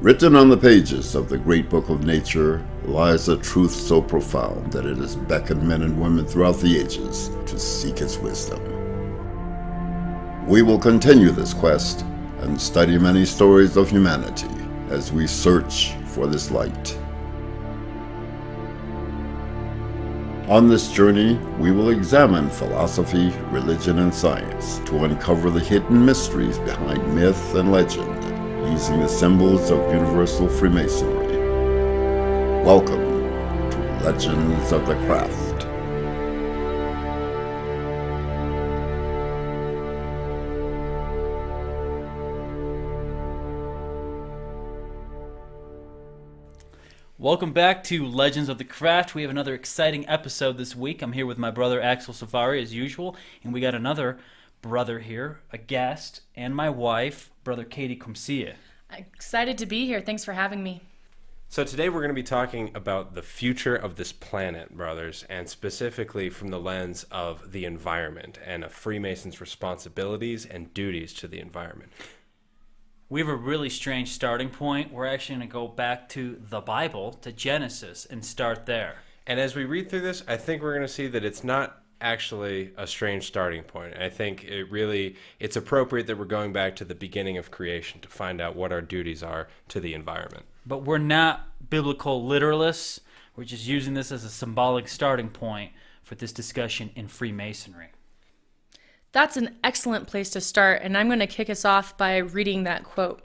Written on the pages of the great book of nature lies a truth so profound that it has beckoned men and women throughout the ages to seek its wisdom. We will continue this quest and study many stories of humanity as we search for this light. On this journey, we will examine philosophy, religion, and science to uncover the hidden mysteries behind myth and legend, using the symbols of universal Freemasonry. Welcome to Legends of the Craft. Welcome back to Legends of the Craft. We have another exciting episode this week. I'm here with my brother Axel Safari as usual, and we got another brother here, a guest, and my wife, brother Katie Kumsia. Excited to be here. Thanks for having me. So today we're going to be talking about the future of this planet, brothers, and specifically from the lens of the environment and a Freemason's responsibilities and duties to the environment. We have a really strange starting point. We're actually going to go back to the Bible, to Genesis, and start there. And as we read through this, I think we're going to see that it's not actually a strange starting point. I think it's appropriate that we're going back to the beginning of creation to find out what our duties are to the environment. But we're not biblical literalists. We're just using this as a symbolic starting point for this discussion in Freemasonry. That's an excellent place to start, and I'm going to kick us off by reading that quote.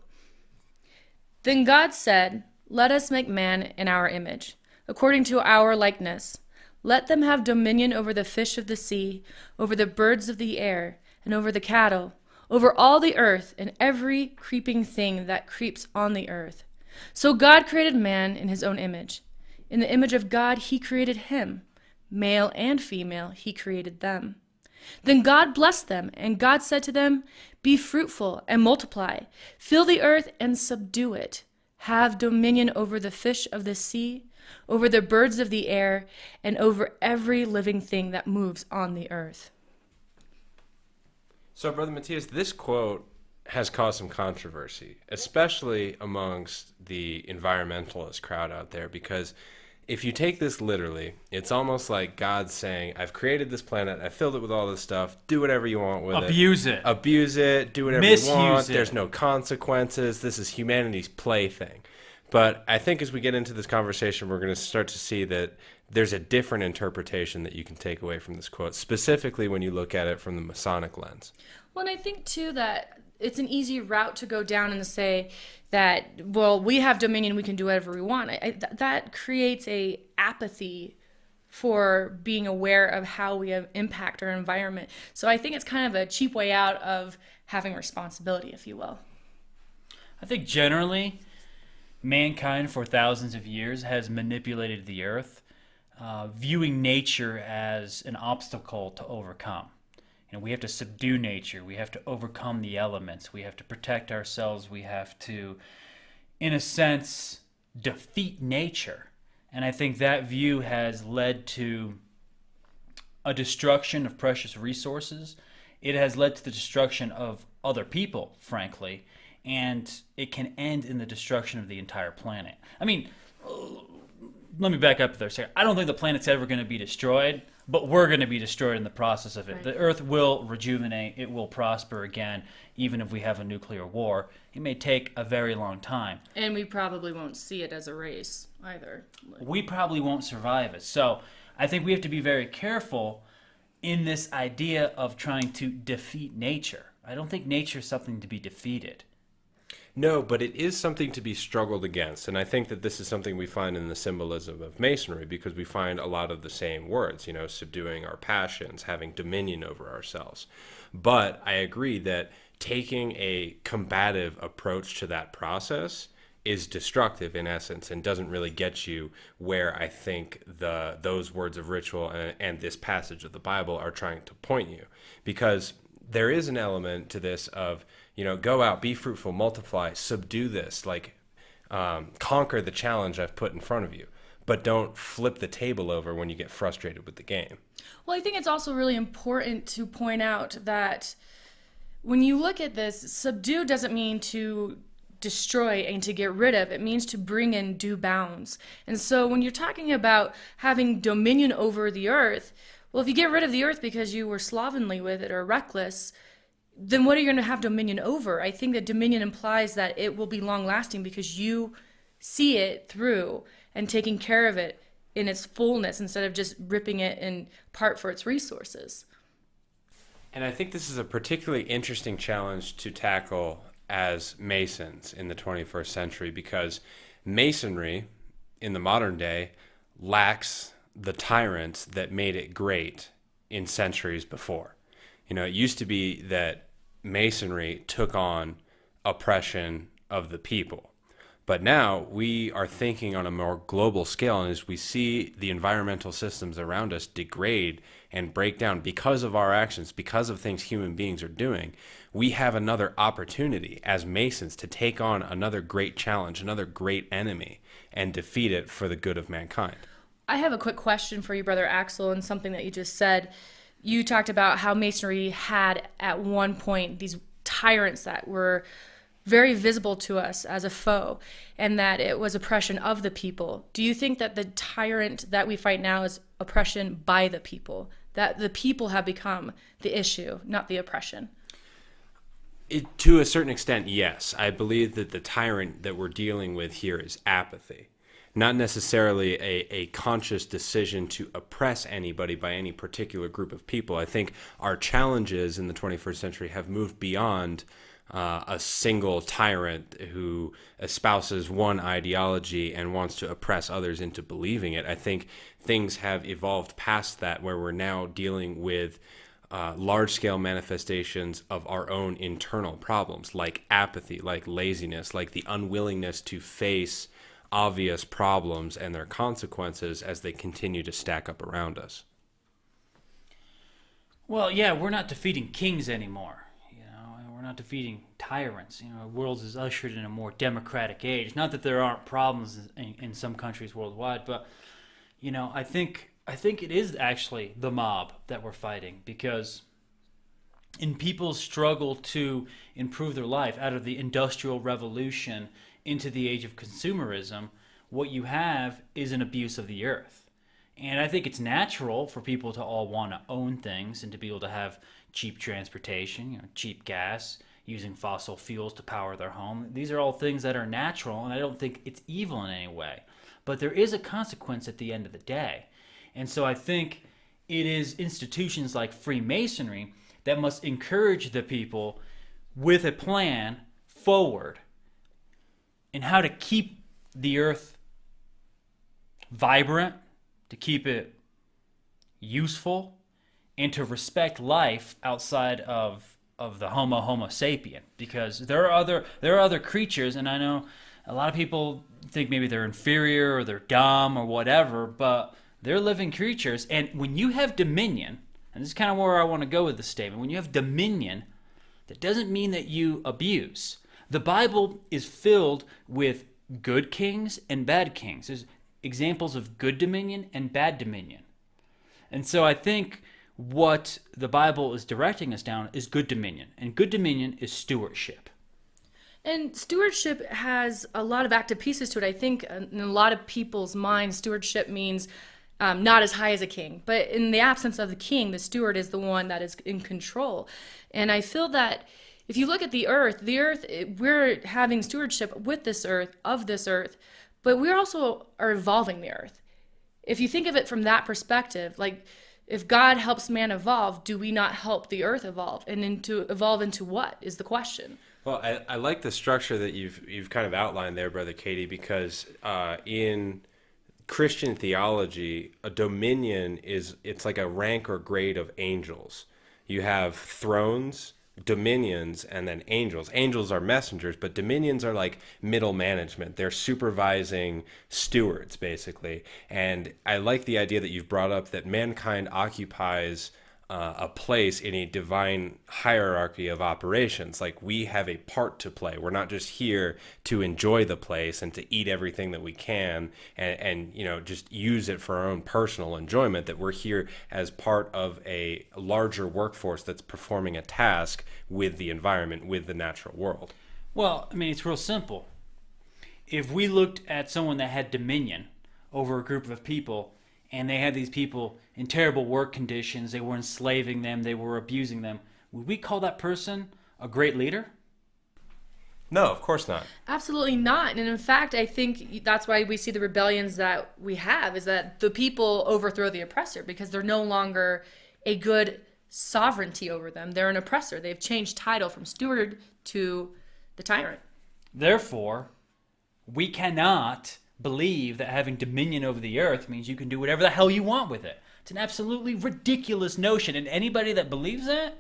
Then God said, "Let us make man in our image, according to our likeness. Let them have dominion over the fish of the sea, over the birds of the air, and over the cattle, over all the earth, and every creeping thing that creeps on the earth." So God created man in his own image. In the image of God he created him. Male and female he created them. Then God blessed them, and God said to them, "Be fruitful and multiply, fill the earth and subdue it. Have dominion over the fish of the sea, over the birds of the air, and over every living thing that moves on the earth." So, Brother Matthias, this quote has caused some controversy, especially amongst the environmentalist crowd out there, because if you take this literally, it's almost like God's saying, I've created this planet, I filled it with all this stuff, do whatever you want with Abuse it. Abuse it, do whatever Misuse you want, it. There's no consequences, this is humanity's plaything. But I think as we get into this conversation, we're going to start to see that there's a different interpretation that you can take away from this quote, specifically when you look at it from the Masonic lens. Well, and I think, too, that it's an easy route to go down and say that, well, we have dominion, we can do whatever we want. That creates a apathy for being aware of how we impact our environment. So I think it's kind of a cheap way out of having responsibility, if you will. I think generally, mankind for thousands of years has manipulated the earth, viewing nature as an obstacle to overcome. We have to subdue nature. We have to overcome the elements. We have to protect ourselves. We have to, in a sense, defeat nature. And I think that view has led to a destruction of precious resources. It has led to the destruction of other people, frankly. And it can end in the destruction of the entire planet. I mean, let me back up there a second. I don't think the planet's ever going to be destroyed, but we're going to be destroyed in the process of it. Right. The Earth will rejuvenate. It will prosper again, even if we have a nuclear war. It may take a very long time. And we probably won't see it as a race either. We probably won't survive it. So I think we have to be very careful in this idea of trying to defeat nature. I don't think nature is something to be defeated. No, but it is something to be struggled against. And I think that this is something we find in the symbolism of Masonry, because we find a lot of the same words, subduing our passions, having dominion over ourselves. But I agree that taking a combative approach to that process is destructive in essence and doesn't really get you where I think those words of ritual and this passage of the Bible are trying to point you. Because there is an element to this of, go out, be fruitful, multiply, subdue this, conquer the challenge I've put in front of you. But don't flip the table over when you get frustrated with the game. Well, I think it's also really important to point out that when you look at this, subdue doesn't mean to destroy and to get rid of. It means to bring in due bounds. And so when you're talking about having dominion over the earth, well, if you get rid of the earth because you were slovenly with it or reckless, then what are you going to have dominion over? I think that dominion implies that it will be long lasting because you see it through and taking care of it in its fullness instead of just ripping it in part for its resources. And I think this is a particularly interesting challenge to tackle as Masons in the 21st century, because Masonry in the modern day lacks the tyrants that made it great in centuries before. You know, it used to be that Masonry took on oppression of the people. But now we are thinking on a more global scale, and as we see the environmental systems around us degrade and break down because of our actions, because of things human beings are doing, we have another opportunity as Masons to take on another great challenge, another great enemy, and defeat it for the good of mankind. I have a quick question for you, Brother Axel, and something that you just said. You talked about how Masonry had at one point these tyrants that were very visible to us as a foe, and that it was oppression of the people. Do you think that the tyrant that we fight now is oppression by the people? That the people have become the issue, not the oppression? To a certain extent, yes. I believe that the tyrant that we're dealing with here is apathy. Not necessarily a conscious decision to oppress anybody by any particular group of people. I think our challenges in the 21st century have moved beyond a single tyrant who espouses one ideology and wants to oppress others into believing it. I think things have evolved past that, where we're now dealing with large-scale manifestations of our own internal problems, like apathy, like laziness, like the unwillingness to face obvious problems and their consequences as they continue to stack up around us. Well, yeah, we're not defeating kings anymore. We're not defeating tyrants. Our world is ushered in a more democratic age. Not that there aren't problems in some countries worldwide, but I think it is actually the mob that we're fighting, because in people's struggle to improve their life out of the Industrial Revolution into the age of consumerism, what you have is an abuse of the earth. And I think it's natural for people to all want to own things and to be able to have cheap transportation, cheap gas, using fossil fuels to power their home. These are all things that are natural, and I don't think it's evil in any way. But there is a consequence at the end of the day. And so I think it is institutions like Freemasonry that must encourage the people with a plan forward in how to keep the earth vibrant, to keep it useful, and to respect life outside of the Homo sapien, because there are other creatures, and I know a lot of people think maybe they're inferior or they're dumb or whatever, but they're living creatures. And when you have dominion, and this is kind of where I want to go with this statement, when you have dominion, that doesn't mean that you abuse. The Bible is filled with good kings and bad kings. There's examples of good dominion and bad dominion. And so I think what the Bible is directing us down is good dominion. And good dominion is stewardship. And stewardship has a lot of active pieces to it. I think in a lot of people's minds, stewardship means not as high as a king. But in the absence of the king, the steward is the one that is in control. And I feel that if you look at the earth, we're having stewardship with this earth, of this earth, but we also are evolving the earth. If you think of it from that perspective, like, if God helps man evolve, do we not help the earth evolve? And evolve into what is the question? Well, I like the structure that you've kind of outlined there, Brother Katie, because in Christian theology, a dominion it's like a rank or grade of angels. You have thrones, dominions, and then angels. Angels are messengers, but dominions are like middle management. They're supervising stewards, basically. And I like the idea that you've brought up that mankind occupies a place in a divine hierarchy of operations. Like, we have a part to play. We're not just here to enjoy the place and to eat everything that we can and just use it for our own personal enjoyment, that we're here as part of a larger workforce that's performing a task with the environment, with the natural world. Well, I mean, it's real simple. If we looked at someone that had dominion over a group of people, and they had these people in terrible work conditions, they were enslaving them, they were abusing them, would we call that person a great leader? No, of course not. Absolutely not. And in fact, I think that's why we see the rebellions that we have, is that the people overthrow the oppressor because they're no longer a good sovereignty over them. They're an oppressor. They've changed title from steward to the tyrant. Therefore, we cannot believe that having dominion over the earth means you can do whatever the hell you want with it. It's an absolutely ridiculous notion, and anybody that believes that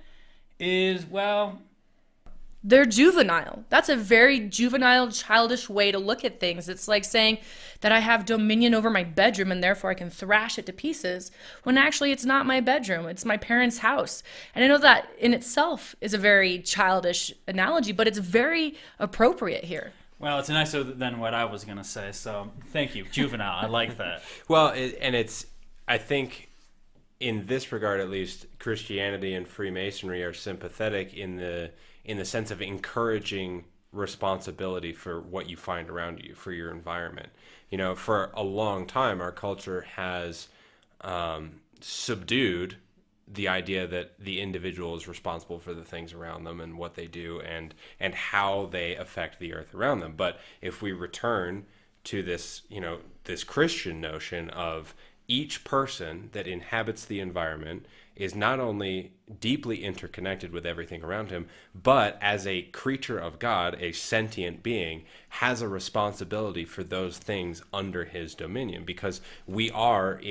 is, well, they're juvenile. That's a very juvenile, childish way to look at things. It's like saying that I have dominion over my bedroom and therefore I can thrash it to pieces, when actually it's not my bedroom, it's my parents' house. And I know that in itself is a very childish analogy, but it's very appropriate here. well, it's nicer than what I was going to say, so thank you. Juvenile, I like that. Well, I think in this regard, at least, Christianity and Freemasonry are sympathetic in the sense of encouraging responsibility for what you find around you, for your environment. You know, for a long time, our culture has subdued the idea that the individual is responsible for the things around them and what they do and how they affect the earth around them. But if we return to this, this Christian notion of each person that inhabits the environment is not only deeply interconnected with everything around him, but as a creature of God, a sentient being, has a responsibility for those things under his dominion, because we are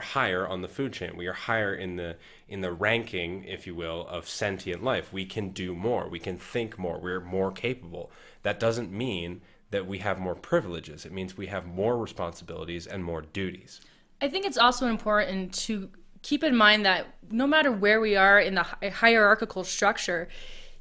higher on the food chain. We are higher in the ranking, if you will, of sentient life. We can do more. We can think more. We're more capable. That doesn't mean that we have more privileges. It means we have more responsibilities and more duties. I think it's also important to keep in mind that no matter where we are in the hierarchical structure,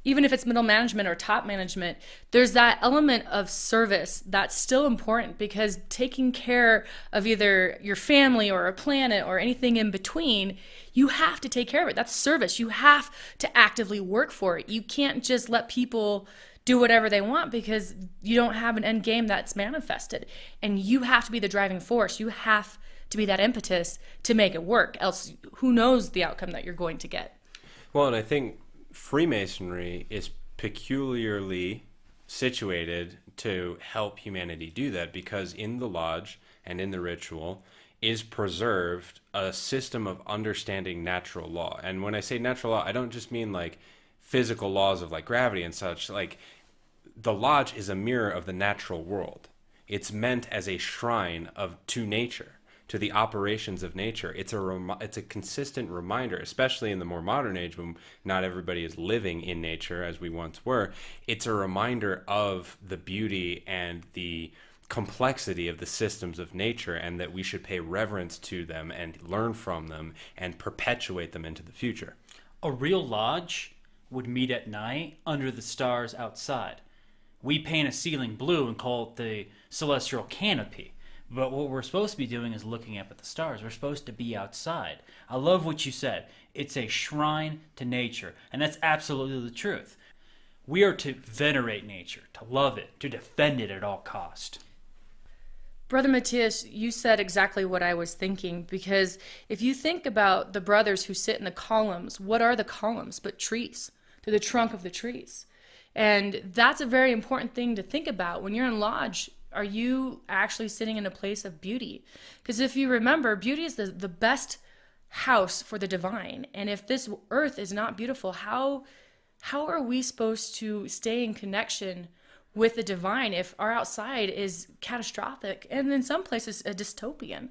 even if it's middle management or top management, there's that element of service that's still important, because taking care of either your family or a planet or anything in between, you have to take care of it. That's service. You have to actively work for it. You can't just let people do whatever they want because you don't have an end game that's manifested. And you have to be the driving force. You have to be that impetus to make it work. Else, who knows the outcome that you're going to get? Well, and I think Freemasonry is peculiarly situated to help humanity do that, because in the lodge and in the ritual is preserved a system of understanding natural law. And when I say natural law, I don't just mean like physical laws of like gravity and such. Like, the lodge is a mirror of the natural world. It's meant as a shrine to nature, to the operations of nature. It's a consistent reminder, especially in the more modern age when not everybody is living in nature as we once were. It's a reminder of the beauty and the complexity of the systems of nature, and that we should pay reverence to them and learn from them and perpetuate them into the future. A real lodge would meet at night under the stars outside. We paint a ceiling blue and call it the celestial canopy. But what we're supposed to be doing is looking up at the stars. We're supposed to be outside. I love what you said. It's a shrine to nature. And that's absolutely the truth. We are to venerate nature, to love it, to defend it at all cost. Brother Matthias, you said exactly what I was thinking, because if you think about the brothers who sit in the columns, what are the columns but trees? They're the trunk of the trees. And that's a very important thing to think about. When you're in lodge, are you actually sitting in a place of beauty? Because if you remember, beauty is the best house for the divine. And if this earth is not beautiful, how are we supposed to stay in connection with the divine if our outside is catastrophic and in some places a dystopian?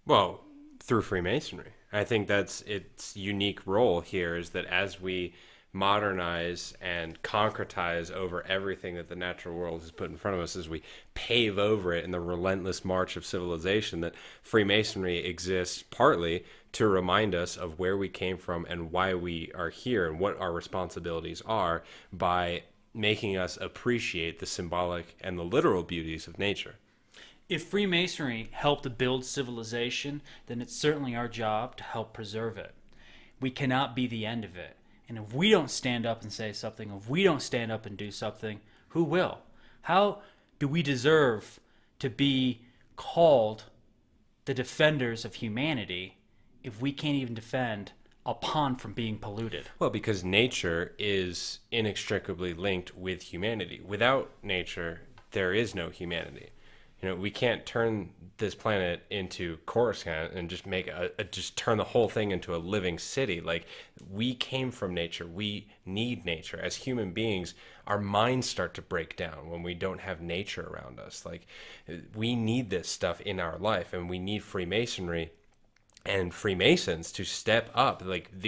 Well, through Freemasonry. I think that's its unique role here, is that as we modernize and concretize over everything that the natural world has put in front of us, as we pave over it in the relentless march of civilization, that Freemasonry exists partly to remind us of where we came from and why we are here and what our responsibilities are, by making us appreciate the symbolic and the literal beauties of nature. If Freemasonry helped build civilization, then it's certainly our job to help preserve it. We cannot be the end of it. And if we don't stand up and say something, if we don't stand up and do something, who will? How do we deserve to be called the defenders of humanity if we can't even defend a pond from being polluted? Well, because nature is inextricably linked with humanity. Without nature, there is no humanity. We can't turn this planet into Coruscant and just make just turn the whole thing into a living city. Like, we came from nature. We need nature. As human beings, our minds start to break down when we don't have nature around us. Like, we need this stuff in our life, and we need Freemasonry and Freemasons to step up.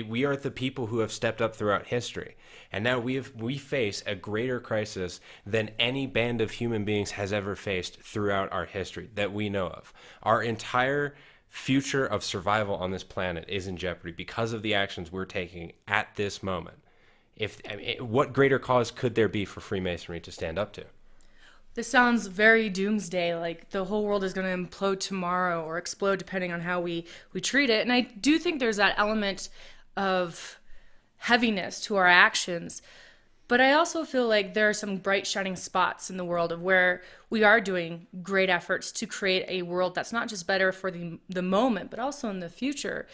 We are the people who have stepped up throughout history, and now we face a greater crisis than any band of human beings has ever faced throughout our history that we know of. Our entire future of survival on this planet is in jeopardy because of the actions we're taking at this moment. What greater cause could there be for Freemasonry to stand up to? This sounds very doomsday, like the whole world is going to implode tomorrow or explode depending on how we treat it. And I do think there's that element of heaviness to our actions. But I also feel like there are some bright shining spots in the world of where we are doing great efforts to create a world that's not just better for the moment, but also in the future.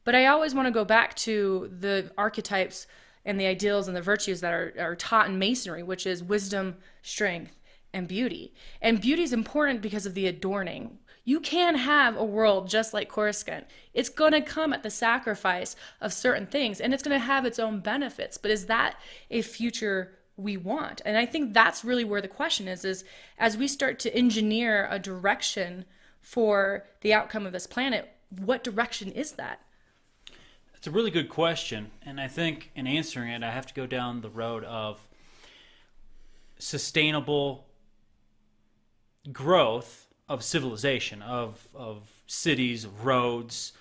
But I always want to go back to the archetypes and the ideals and the virtues that are taught in Masonry, which is wisdom, strength, and beauty. And beauty is important because of the adorning. You can have a world just like Coruscant. It's going to come at the sacrifice of certain things, and it's going to have its own benefits. But is that a future we want? And I think that's really where the question is as we start to engineer a direction for the outcome of this planet, what direction is that? It's a really good question. And I think in answering it, I have to go down the road of sustainable growth of civilization, of cities, roads.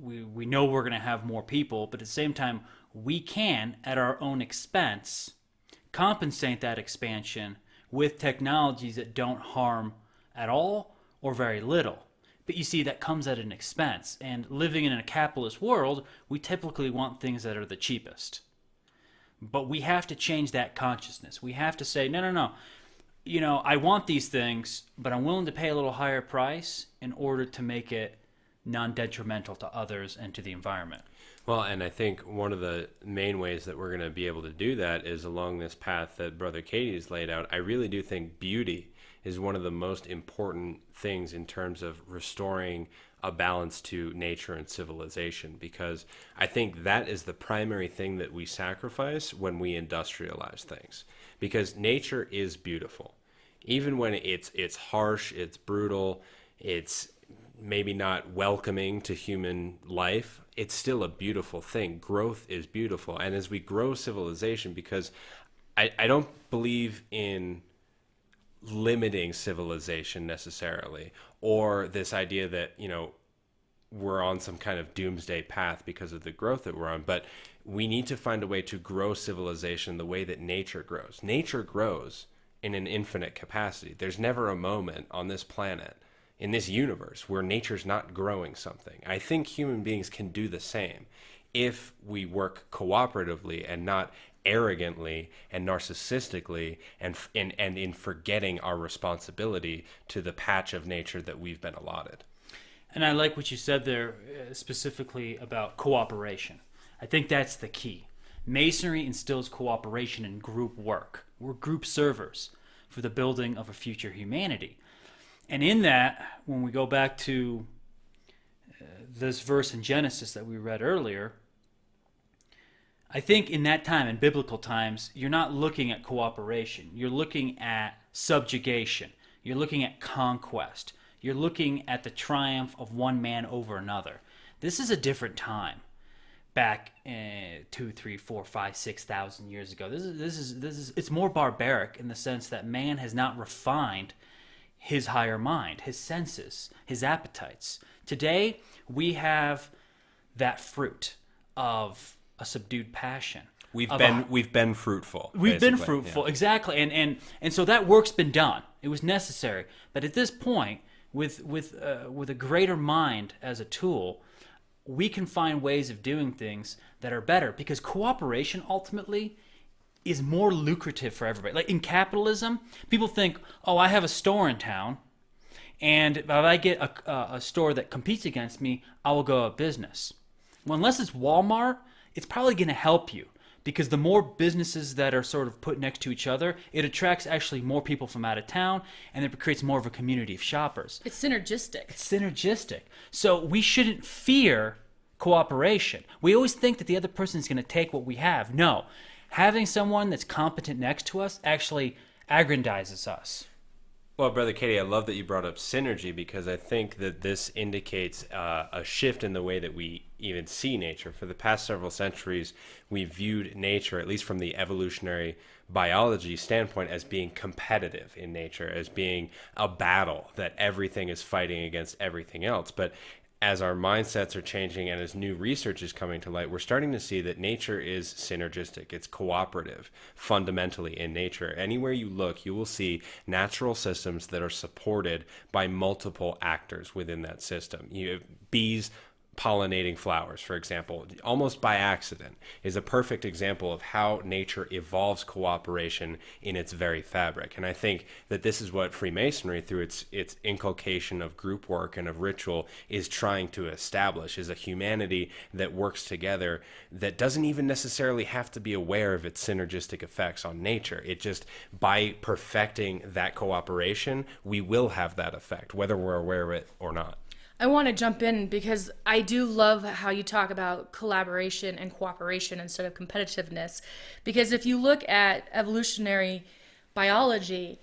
We know we're going to have more people, but at the same time, we can, at our own expense, compensate that expansion with technologies that don't harm at all or very little. But you see, that comes at an expense. And living in a capitalist world, we typically want things that are the cheapest. But we have to change that consciousness. We have to say, no. I want these things, but I'm willing to pay a little higher price in order to make it non-detrimental to others and to the environment. Well, and I think one of the main ways that we're going to be able to do that is along this path that Brother Katie has laid out. I really do think beauty is one of the most important things in terms of restoring a balance to nature and civilization, because I think that is the primary thing that we sacrifice when we industrialize things, because nature is beautiful. Even when it's harsh, it's brutal, it's maybe not welcoming to human life, it's still a beautiful thing. Growth is beautiful. And as we grow civilization, because I don't believe in limiting civilization necessarily, or this idea that, we're on some kind of doomsday path because of the growth that we're on, but we need to find a way to grow civilization the way that nature grows. Nature grows in an infinite capacity. There's never a moment on this planet, in this universe, where nature's not growing something. I think human beings can do the same if we work cooperatively and not arrogantly and narcissistically and in forgetting our responsibility to the patch of nature that we've been allotted. And I like what you said there, specifically about cooperation. I think that's the key. Masonry instills cooperation and group work. We're group servers for the building of a future humanity. And in that, when we go back to this verse in Genesis that we read earlier, I think in that time, in biblical times, you're not looking at cooperation. You're looking at subjugation. You're looking at conquest. You're looking at the triumph of one man over another. This is a different time. Back 2, 3, 4, 5, 6,000 years ago, this is it's more barbaric in the sense that man has not refined his higher mind, his senses, his appetites. Today we have that fruit of a subdued passion. We've been fruitful. We've been fruitful, yeah. Exactly, and so that work's been done. It was necessary, but at this point, with a greater mind as a tool, we can find ways of doing things that are better, because cooperation ultimately is more lucrative for everybody. Like in capitalism, people think, oh, I have a store in town, and if I get a store that competes against me, I will go out of business. Well, unless it's Walmart, it's probably going to help you, because the more businesses that are sort of put next to each other, it attracts actually more people from out of town, and it creates more of a community of shoppers. It's synergistic. It's synergistic. So we shouldn't fear cooperation. We always think that the other person is going to take what we have. No. Having someone that's competent next to us actually aggrandizes us. Well, Brother Katie, I love that you brought up synergy, because I think that this indicates a shift in the way that we even see nature. For the past several centuries, we viewed nature, at least from the evolutionary biology standpoint, as being competitive in nature, as being a battle that everything is fighting against everything else. But as our mindsets are changing and as new research is coming to light, we're starting to see that nature is synergistic. It's cooperative fundamentally in nature. Anywhere you look, you will see natural systems that are supported by multiple actors within that system. You have bees pollinating flowers, for example, almost by accident, is a perfect example of how nature evolves cooperation in its very fabric. And I think that this is what Freemasonry, through its inculcation of group work and of ritual, is trying to establish, is a humanity that works together, that doesn't even necessarily have to be aware of its synergistic effects on nature. It just, by perfecting that cooperation, we will have that effect, whether we're aware of it or not. I want to jump in because I do love how you talk about collaboration and cooperation instead of competitiveness. Because if you look at evolutionary biology,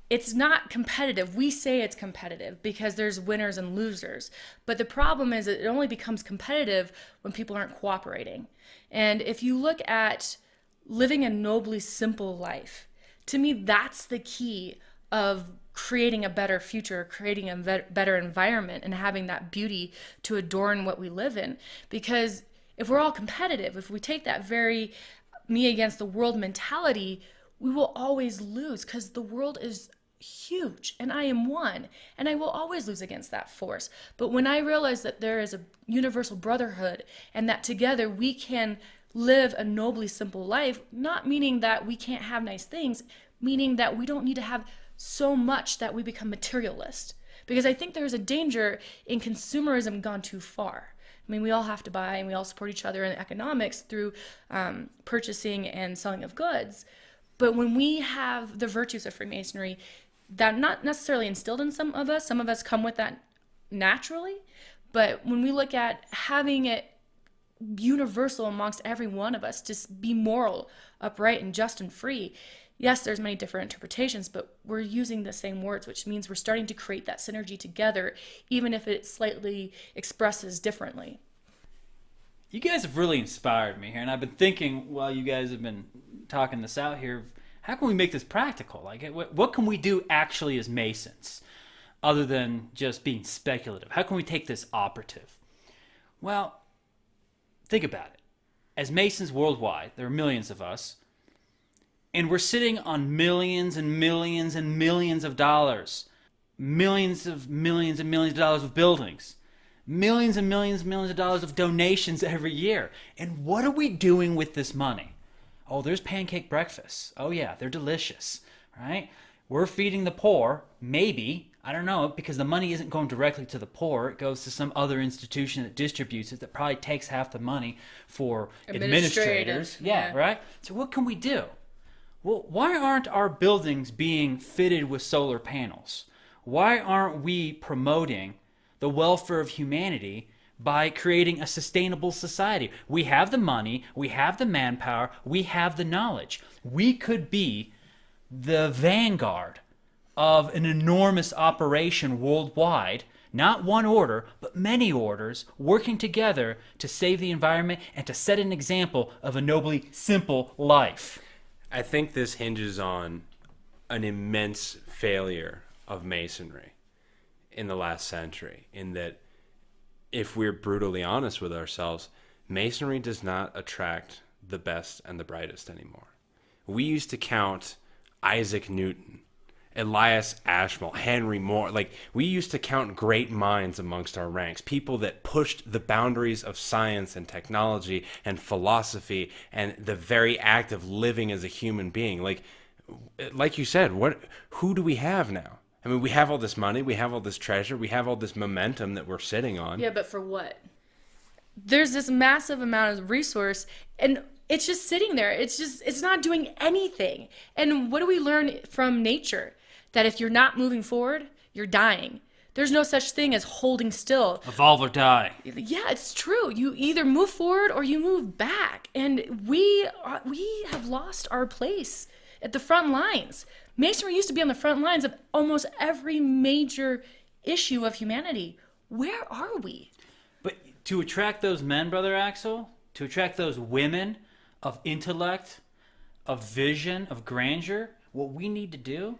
it's not competitive. We say it's competitive because there's winners and losers. But the problem is that it only becomes competitive when people aren't cooperating. And if you look at living a nobly simple life, to me, that's the key of creating a better future, creating a better environment, and having that beauty to adorn what we live in. Because if we're all competitive, if we take that very me against the world mentality, we will always lose, because the world is huge and I am one, and I will always lose against that force. But when I realize that there is a universal brotherhood and that together we can live a nobly simple life, not meaning that we can't have nice things, meaning that we don't need to have so much that we become materialist. Because I think there's a danger in consumerism gone too far. I mean, we all have to buy and we all support each other in economics through purchasing and selling of goods. But when we have the virtues of Freemasonry, that not necessarily instilled in some of us come with that naturally. But when we look at having it universal amongst every one of us to be moral, upright, and just and free, yes, there's many different interpretations, but we're using the same words, which means we're starting to create that synergy together, even if it slightly expresses differently. You guys have really inspired me here, and I've been thinking while you guys have been talking this out here, how can we make this practical? Like, what can we do actually as Masons, other than just being speculative? How can we take this operative? Well, think about it. As Masons worldwide, there are millions of us, and we're sitting on millions and millions and millions of dollars. Millions and millions of dollars of buildings. Millions and millions and millions of dollars of donations every year. And what are we doing with this money? Oh, there's pancake breakfasts. Oh yeah, they're delicious, right? We're feeding the poor, maybe. I don't know, because the money isn't going directly to the poor. It goes to some other institution that distributes it, that probably takes half the money for administrators. Yeah, right? So what can we do? Well, why aren't our buildings being fitted with solar panels? Why aren't we promoting the welfare of humanity by creating a sustainable society? We have the money, we have the manpower, we have the knowledge. We could be the vanguard of an enormous operation worldwide, not one order, but many orders, working together to save the environment and to set an example of a nobly simple life. I think this hinges on an immense failure of Masonry in the last century, in that, if we're brutally honest with ourselves, Masonry does not attract the best and the brightest anymore. We used to count Isaac Newton Elias Ashmole, Henry Moore. Like, we used to count great minds amongst our ranks, people that pushed the boundaries of science and technology and philosophy and the very act of living as a human being. Like you said, who do we have now? I mean, we have all this money, we have all this treasure, we have all this momentum that we're sitting on. Yeah, but for what? There's this massive amount of resource, and it's just sitting there. It's not doing anything. And what do we learn from nature? That if you're not moving forward, you're dying. There's no such thing as holding still. Evolve or die. Yeah, it's true. You either move forward or you move back. And we have lost our place at the front lines. Masonry used to be on the front lines of almost every major issue of humanity. Where are we? But to attract those men, Brother Axel, to attract those women of intellect, of vision, of grandeur, what we need to do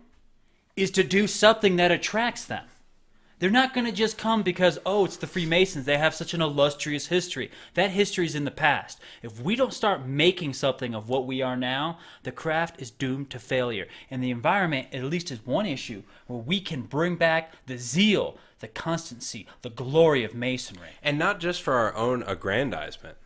is to do something that attracts them. They're not going to just come because, oh, it's the Freemasons. They have such an illustrious history. That history is in the past. If we don't start making something of what we are now, the craft is doomed to failure. And the environment, at least, is one issue where we can bring back the zeal, the constancy, the glory of Masonry. And not just for our own aggrandizement.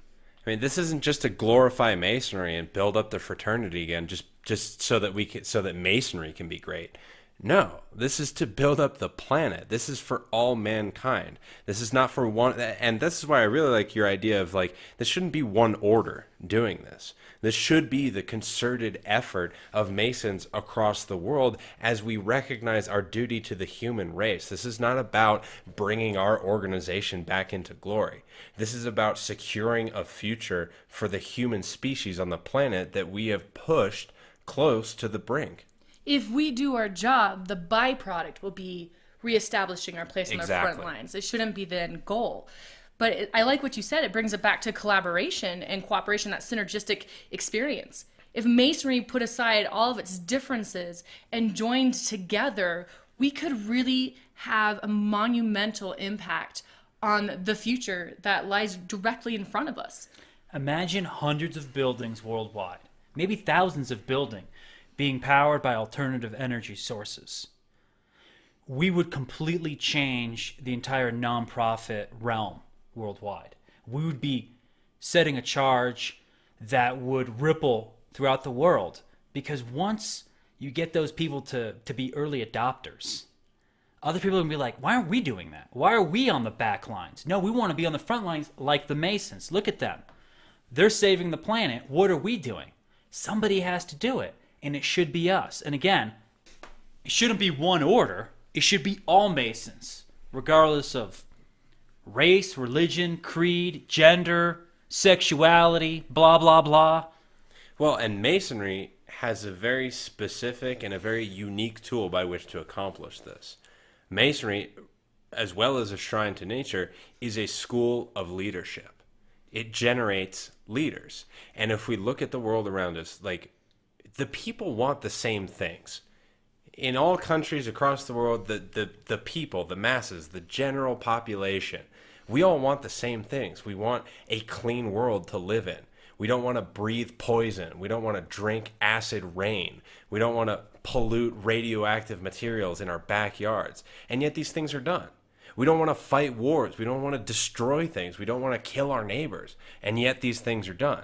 I mean, this isn't just to glorify Masonry and build up the fraternity again, just so that Masonry can be great. No, this is to build up the planet. This is for all mankind. This is not for one, and this is why I really like your idea of this shouldn't be one order doing this. This should be the concerted effort of Masons across the world as we recognize our duty to the human race. This is not about bringing our organization back into glory. This is about securing a future for the human species on the planet that we have pushed close to the brink. If we do our job, the byproduct will be reestablishing our place on the front Exactly. lines. It shouldn't be the end goal. But I like what you said. It brings it back to collaboration and cooperation, that synergistic experience. If Masonry put aside all of its differences and joined together, we could really have a monumental impact on the future that lies directly in front of us. Imagine hundreds of buildings worldwide, maybe thousands of buildings, being powered by alternative energy sources. We would completely change the entire nonprofit realm worldwide. We would be setting a charge that would ripple throughout the world, because once you get those people to be early adopters, other people are going to be like, why aren't we doing that? Why are we on the back lines? No, we want to be on the front lines like the Masons. Look at them. They're saving the planet. What are we doing? Somebody has to do it. And it should be us. And again, it shouldn't be one order. It should be all Masons, regardless of race, religion, creed, gender, sexuality, blah, blah, blah. Well, and Masonry has a very specific and a very unique tool by which to accomplish this. Masonry, as well as a shrine to nature, is a school of leadership. It generates leaders. And if we look at the world around us, the people want the same things. In all countries across the world, the people, the masses, the general population, we all want the same things. We want a clean world to live in. We don't want to breathe poison. We don't want to drink acid rain. We don't want to pollute radioactive materials in our backyards. And yet these things are done. We don't want to fight wars. We don't want to destroy things. We don't want to kill our neighbors. And yet these things are done.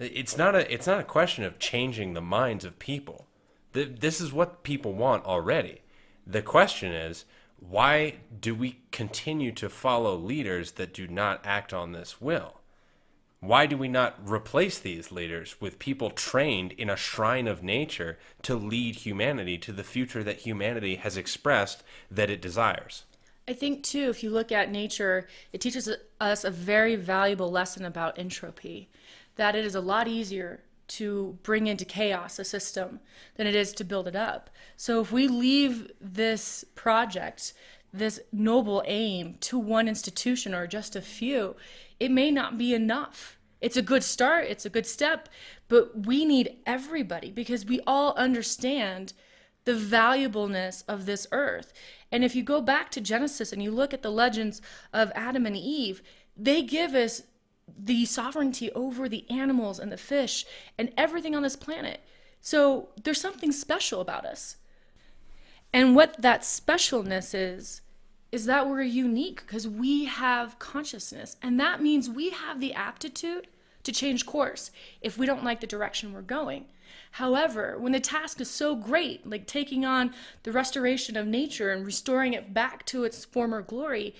It's not a question of changing the minds of people. This is what people want already. The question is, why do we continue to follow leaders that do not act on this will? Why do we not replace these leaders with people trained in a shrine of nature to lead humanity to the future that humanity has expressed that it desires? I think, too, if you look at nature, it teaches us a very valuable lesson about entropy. That it is a lot easier to bring into chaos a system than it is to build it up. So if we leave this project, this noble aim, to one institution or just a few, it may not be enough. It's a good start, it's a good step, but we need everybody because we all understand the valuableness of this earth. And if you go back to Genesis and you look at the legends of Adam and Eve, they give us the sovereignty over the animals and the fish and everything on this planet. So there's something special about us. And what that specialness is that we're unique because we have consciousness. And that means we have the aptitude to change course if we don't like the direction we're going. However, when the task is so great, like taking on the restoration of nature and restoring it back to its former glory,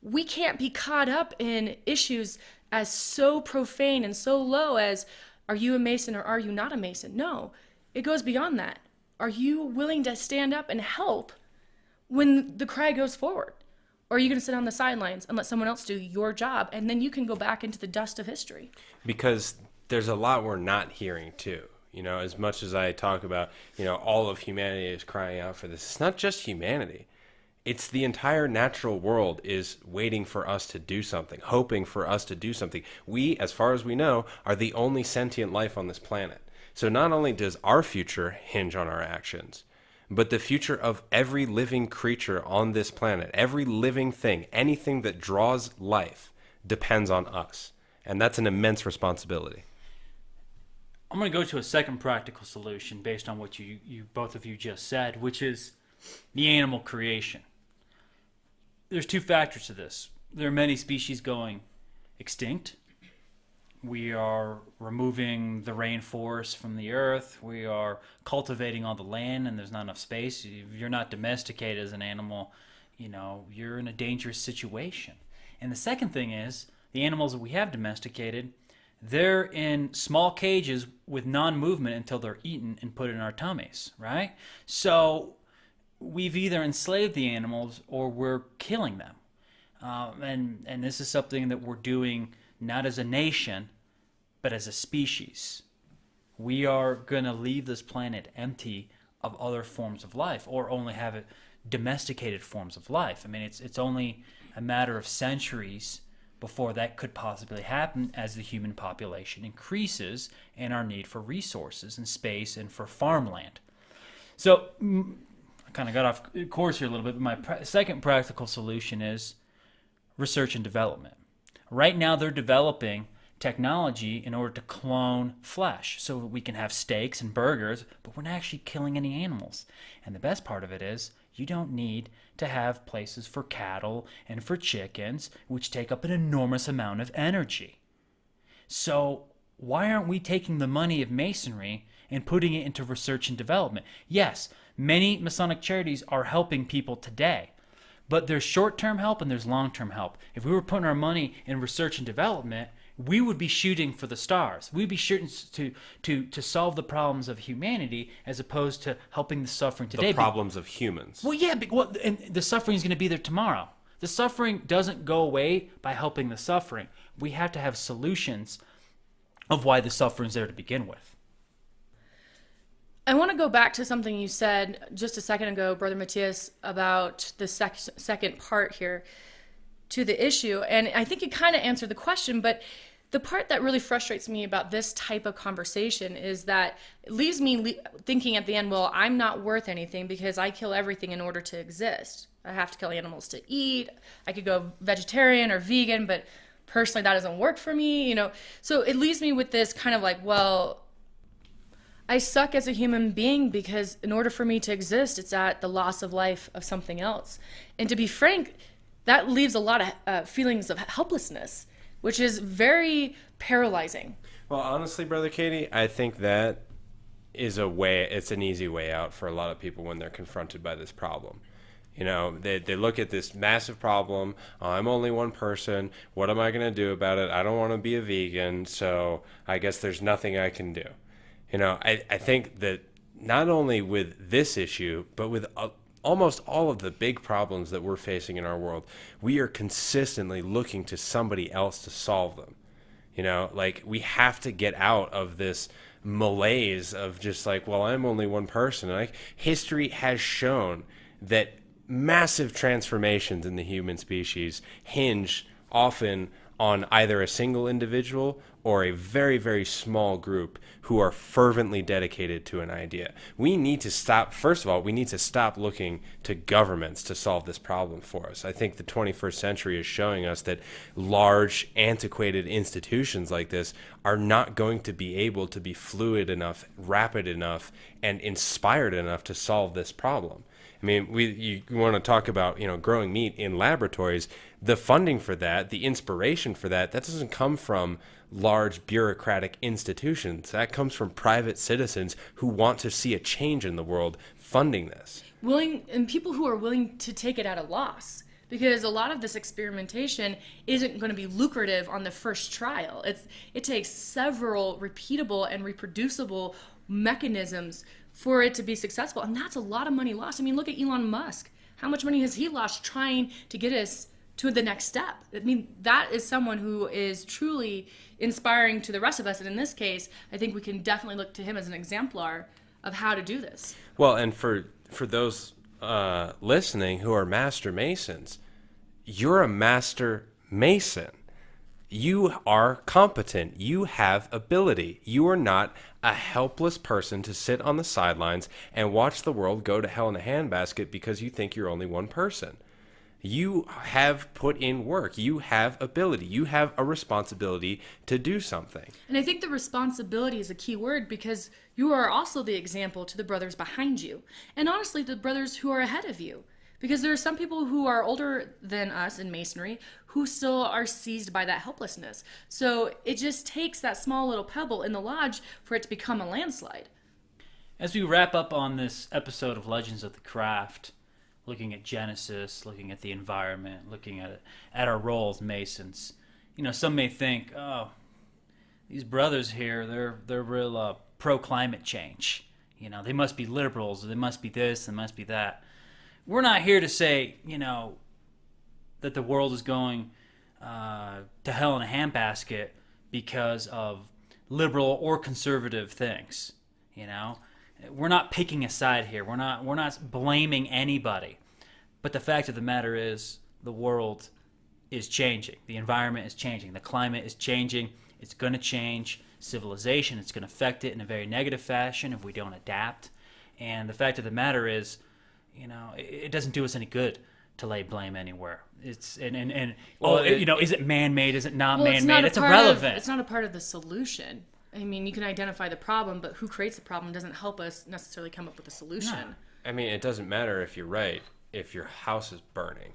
we can't be caught up in issues as so profane and so low as, are you a Mason or are you not a Mason? No, it goes beyond that. Are you willing to stand up and help when the cry goes forward? Or are you going to sit on the sidelines and let someone else do your job, and then you can go back into the dust of history? Because there's a lot we're not hearing too. You know, as much as I talk about, you know, all of humanity is crying out for this, it's not just humanity. It's the entire natural world is waiting for us to do something, hoping for us to do something. We, as far as we know, are the only sentient life on this planet. So not only does our future hinge on our actions, but the future of every living creature on this planet, every living thing, anything that draws life, depends on us. And that's an immense responsibility. I'm going to go to a second practical solution based on what you both of you just said, which is the animal creation. There's two factors to this. There are many species going extinct. We are removing the rainforest from the earth. We are cultivating all the land, and there's not enough space. If you're not domesticated as an animal, you know, you're in a dangerous situation. And the second thing is, the animals that we have domesticated, they're in small cages with non-movement until they're eaten and put in our tummies, right? So we've either enslaved the animals or we're killing them. And this is something that we're doing not as a nation, but as a species. We are going to leave this planet empty of other forms of life, or only have it domesticated forms of life. I mean, it's only a matter of centuries before that could possibly happen as the human population increases and our need for resources and space and for farmland. So I kind of got off course here a little bit, but my second practical solution is research and development. Right now they're developing technology in order to clone flesh so we can have steaks and burgers, but we're not actually killing any animals. And the best part of it is you don't need to have places for cattle and for chickens, which take up an enormous amount of energy. So why aren't we taking the money of Masonry and putting it into research and development? Yes, many Masonic charities are helping people today, but there's short-term help and there's long-term help. If we were putting our money in research and development, we would be shooting for the stars. We'd be shooting to solve the problems of humanity as opposed to helping the suffering today. The problems of humans. Well, yeah, and the suffering is going to be there tomorrow. The suffering doesn't go away by helping the suffering. We have to have solutions of why the suffering is there to begin with. I want to go back to something you said just a second ago, Brother Matthias, about the second part here to the issue. And I think you kind of answered the question, but the part that really frustrates me about this type of conversation is that it leaves me thinking at the end, well, I'm not worth anything because I kill everything in order to exist. I have to kill animals to eat. I could go vegetarian or vegan, but personally that doesn't work for me, you know. So it leaves me with this kind of like, well, I suck as a human being because in order for me to exist, it's at the loss of life of something else. And to be frank, that leaves a lot of feelings of helplessness, which is very paralyzing. Well, honestly, Brother Katie, I think that is it's an easy way out for a lot of people when they're confronted by this problem. You know, they look at this massive problem. Oh, I'm only one person. What am I going to do about it? I don't want to be a vegan, so I guess there's nothing I can do. You know, I think that not only with this issue, but with almost all of the big problems that we're facing in our world, we are consistently looking to somebody else to solve them. You know, like we have to get out of this malaise of just like, well, I'm only one person. Like history has shown that massive transformations in the human species hinge often on either a single individual or a very, very small group who are fervently dedicated to an idea. We need to stop, first of all, we need to stop looking to governments to solve this problem for us. I think the 21st century is showing us that large, antiquated institutions like this are not going to be able to be fluid enough, rapid enough, and inspired enough to solve this problem. I mean, you want to talk about, growing meat in laboratories. The funding for that, the inspiration for that doesn't come from large bureaucratic institutions. That comes from private citizens who want to see a change in the world funding this. And people who are willing to take it at a loss. Because a lot of this experimentation isn't going to be lucrative on the first trial. It takes several repeatable and reproducible mechanisms for it to be successful. And that's a lot of money lost. I mean, look at Elon Musk. How much money has he lost trying to get us to the next step? I mean, that is someone who is truly inspiring to the rest of us. And in this case, I think we can definitely look to him as an exemplar of how to do this. Well, and for those listening who are master masons, you're a master mason. You are competent. You have ability. You are not a helpless person to sit on the sidelines and watch the world go to hell in a handbasket because you think you're only one person. You have put in work. You have ability. You have a responsibility to do something. And I think the responsibility is a key word, because you are also the example to the brothers behind you. And honestly, the brothers who are ahead of you. Because there are some people who are older than us in Masonry who still are seized by that helplessness. So it just takes that small little pebble in the lodge for it to become a landslide. As we wrap up on this episode of Legends of the Craft, looking at Genesis, looking at the environment, looking at our role as Masons, some may think, oh, these brothers here, they're real pro-climate change. They must be liberals, or they must be this, they must be that. We're not here to say, that the world is going to hell in a handbasket because of liberal or conservative things. We're not picking a side here. We're not blaming anybody. But the fact of the matter is, the world is changing. The environment is changing. The climate is changing. It's going to change. Civilization, it's going to affect it in a very negative fashion if we don't adapt. And the fact of the matter is, it doesn't do us any good to lay blame anywhere. It's is it man-made? Is it not man-made? It's irrelevant. It's not a part of the solution. I mean, you can identify the problem, but who creates the problem doesn't help us necessarily come up with a solution. No. I mean, it doesn't matter if you're right, if your house is burning.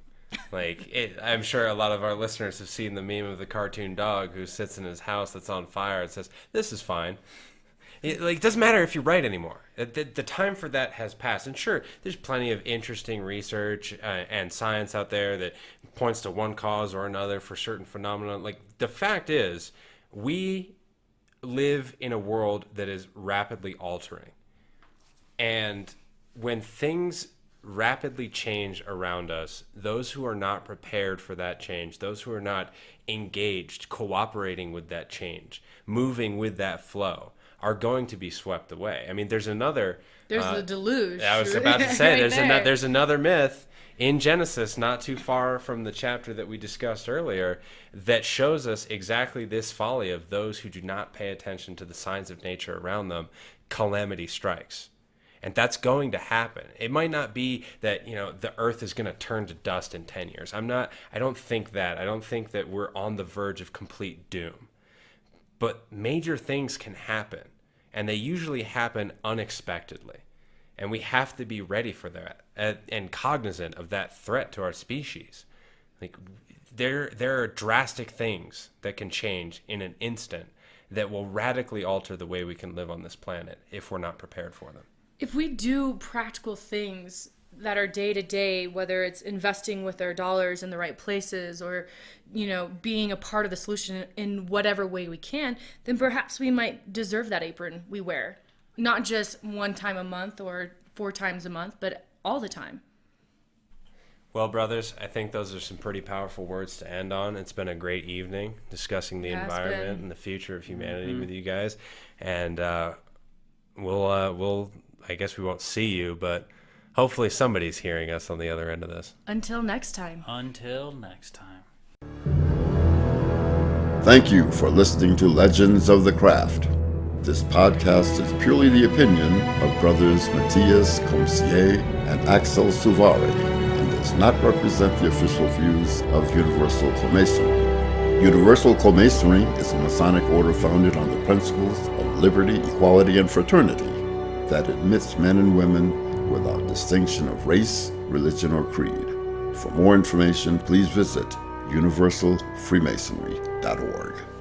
I'm sure a lot of our listeners have seen the meme of the cartoon dog who sits in his house that's on fire and says, "This is fine." It doesn't matter if you're right anymore. The time for that has passed. And sure, there's plenty of interesting research and science out there that points to one cause or another for certain phenomena. The fact is, we live in a world that is rapidly altering. And when things rapidly change around us, those who are not prepared for that change, those who are not engaged, cooperating with that change, moving with that flow, are going to be swept away. I mean, there's the deluge. I was about to say, right there's another myth in Genesis, not too far from the chapter that we discussed earlier, that shows us exactly this folly of those who do not pay attention to the signs of nature around them. Calamity strikes. And that's going to happen. It might not be that, the earth is going to turn to dust in 10 years. I don't think that. I don't think that we're on the verge of complete doom. But major things can happen, and they usually happen unexpectedly. And we have to be ready for that and cognizant of that threat to our species. There are drastic things that can change in an instant that will radically alter the way we can live on this planet if we're not prepared for them. If we do practical things that are day to day, whether it's investing with our dollars in the right places or, being a part of the solution in whatever way we can, then perhaps we might deserve that apron we wear. Not just one time a month or 4 times a month, but all the time. Well, brothers, I think those are some pretty powerful words to end on. It's been a great evening discussing the environment and the future of humanity with you guys. And we'll I guess we won't see you, but hopefully somebody's hearing us on the other end of this. Until next time. Until next time. Thank you for listening to Legends of the Craft. This podcast is purely the opinion of brothers Matthias Comsier and Axel Suvari and does not represent the official views of Universal Co-Masonry. Universal Co-Masonry is a Masonic order founded on the principles of liberty, equality, and fraternity that admits men and women without distinction of race, religion, or creed. For more information, please visit universalfreemasonry.org.